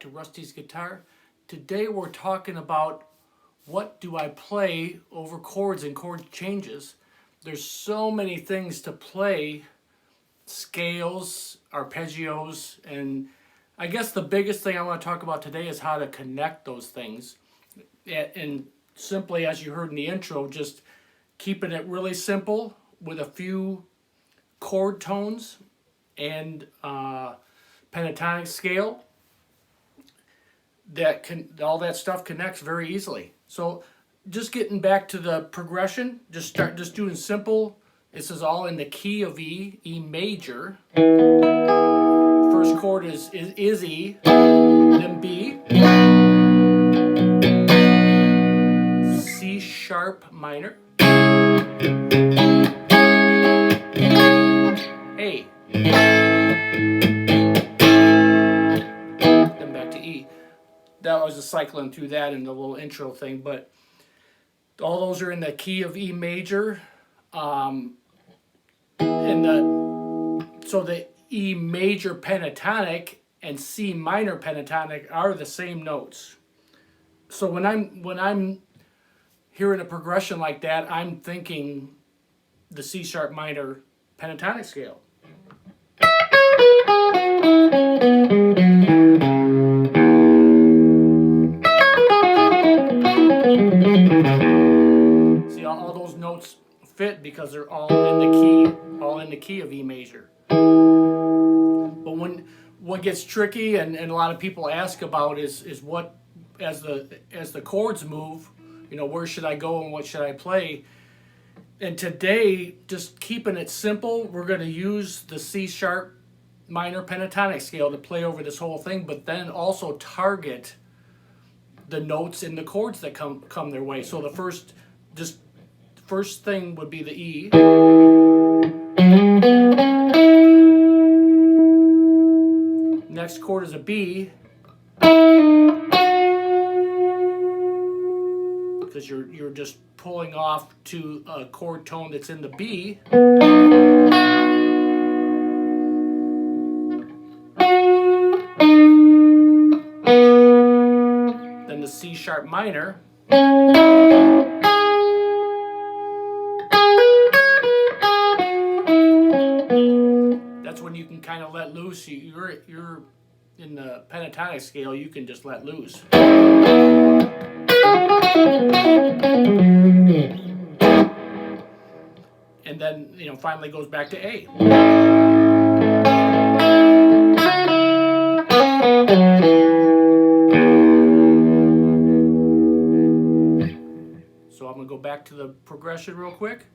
to Rusty's Guitar. Today we're talking about what do I play over chords and chord changes. There's so many things to play, scales, arpeggios, and I guess the biggest thing I want to talk about today is how to connect those things. And simply, as you heard in the intro, just keeping it really simple with a few chord tones and pentatonic scale. All that stuff connects very easily. So just getting back to the progression, just doing simple. This is all in the key of E major. First chord is E, then B, C sharp minor, A, then back to E. That was just cycling through that in the little intro thing, but all those are in the key of E major. So the E major pentatonic and C minor pentatonic are the same notes. So when I'm hearing a progression like that, I'm thinking the C sharp minor pentatonic scale. See, all those notes fit because they're all in the key of E major. But what gets tricky and a lot of people ask about is what as the chords move, where should I go and what should I play? And today, just keeping it simple, we're going to use the C sharp minor pentatonic scale to play over this whole thing, but then also target the notes in the chords that come their way. So the first thing would be the E. Next chord is a B, because you're just pulling off to a chord tone that's in the B. Then the C sharp minor. That's when you can kind of let loose. You're in the pentatonic scale, you can just let loose. And then, finally goes back to A. So I'm going to go back to the progression real quick.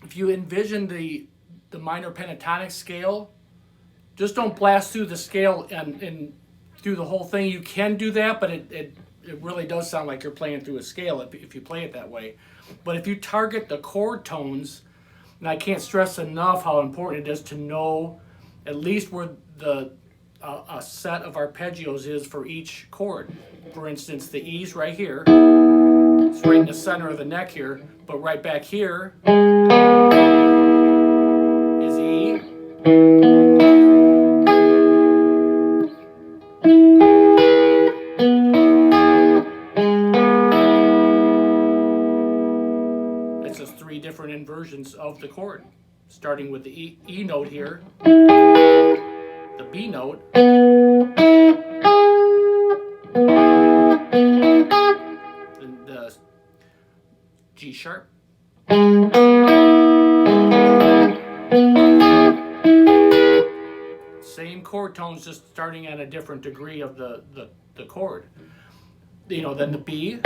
If you envision the minor pentatonic scale, just don't blast through the scale in through the whole thing. You can do that, but it really does sound like you're playing through a scale if you play it that way. But if you target the chord tones, and I can't stress enough how important it is to know at least where a set of arpeggios is for each chord. For instance, the E's right here. It's right in the center of the neck here, but right back here is E. That's just 3 different inversions of the chord, starting with the E note here, the B note, and the G sharp. Same chord tones, just starting at a different degree of the chord. You know, then the B.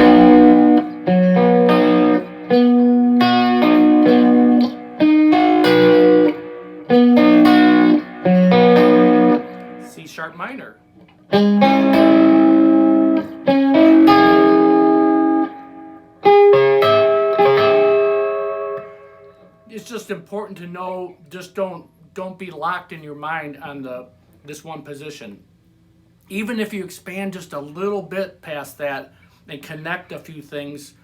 C sharp minor. It's just important to know, just don't be locked in your mind on this one position. Even if you expand just a little bit past that and connect a few things,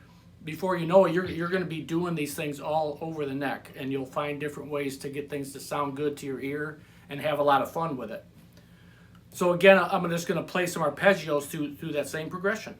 before you know it, you're going to be doing these things all over the neck, and you'll find different ways to get things to sound good to your ear and have a lot of fun with it. So again, I'm just going to play some arpeggios through that same progression.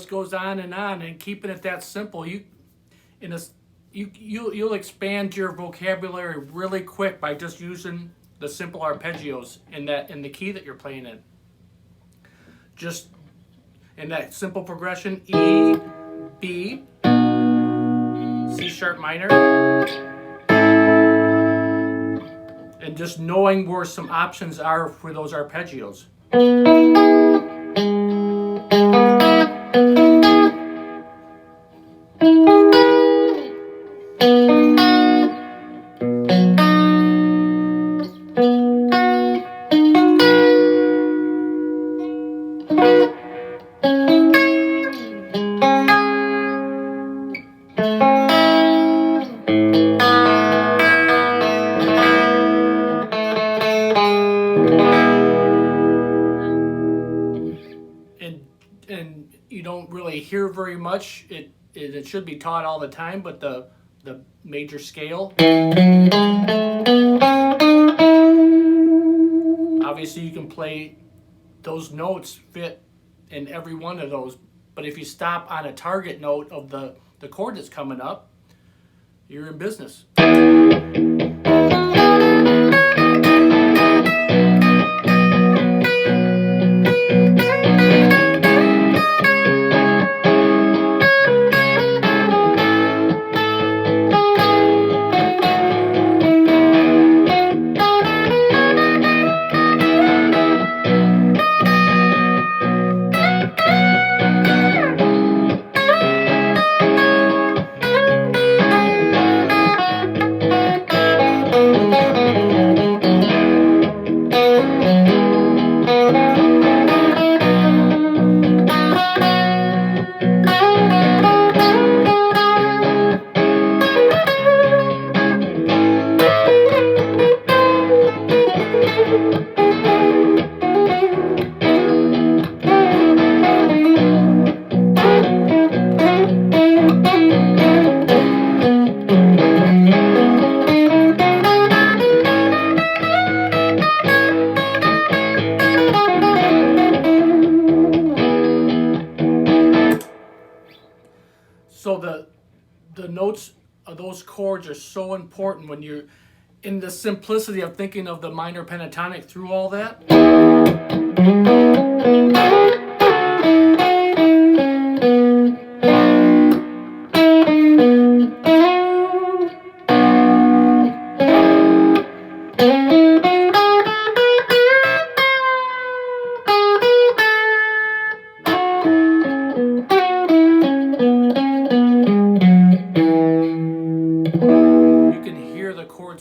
Goes on, and keeping it that simple, you'll expand your vocabulary really quick by just using the simple arpeggios in the key that you're playing in. Just in that simple progression: E, B, C sharp minor, and just knowing where some options are for those arpeggios. you don't really hear very much. It should be taught all the time, but the major scale. Obviously, you can play those notes fit in every one of those, but if you stop on a target note of the chord that's coming up, you're in business. So the notes of those chords are so important when you're in the simplicity of thinking of the minor pentatonic through all that.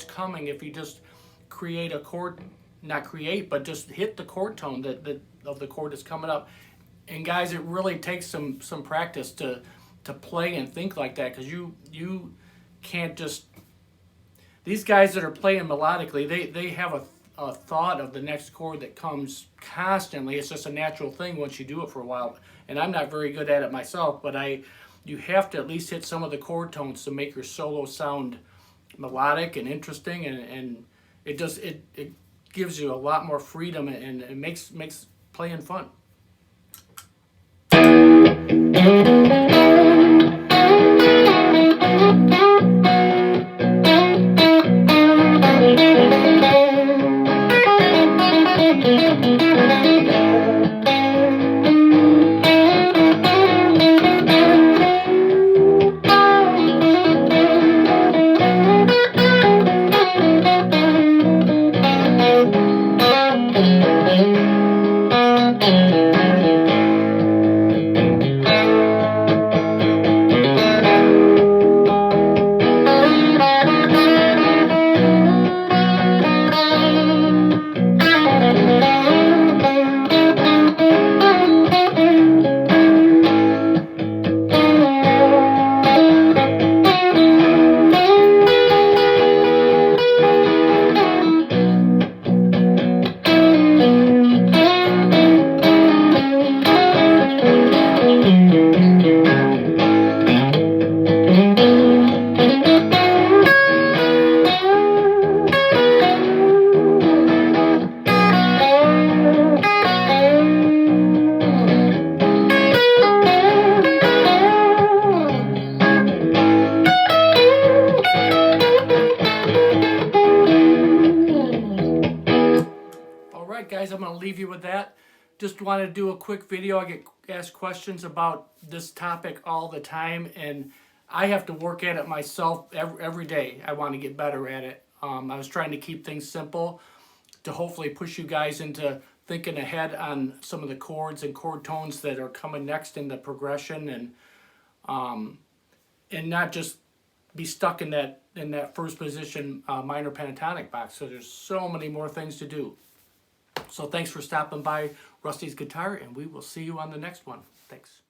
Coming if you just create a chord, not create, but just hit the chord tone that of the chord that's coming up. And guys, it really takes some practice to play and think like that, because you can't just, these guys that are playing melodically, they have a thought of the next chord that comes constantly. It's just a natural thing once you do it for a while. And I'm not very good at it myself, but you have to at least hit some of the chord tones to make your solo sound melodic and interesting, and it gives you a lot more freedom, and it makes playing fun. Guys, I'm going to leave you with that. Just want to do a quick video. I get asked questions about this topic all the time, and I have to work at it myself every day. I want to get better at it. I was trying to keep things simple to hopefully push you guys into thinking ahead on some of the chords and chord tones that are coming next in the progression, and not just be stuck in that first position minor pentatonic box. So there's so many more things to do. So thanks for stopping by Rusty's Guitar, and we will see you on the next one. Thanks.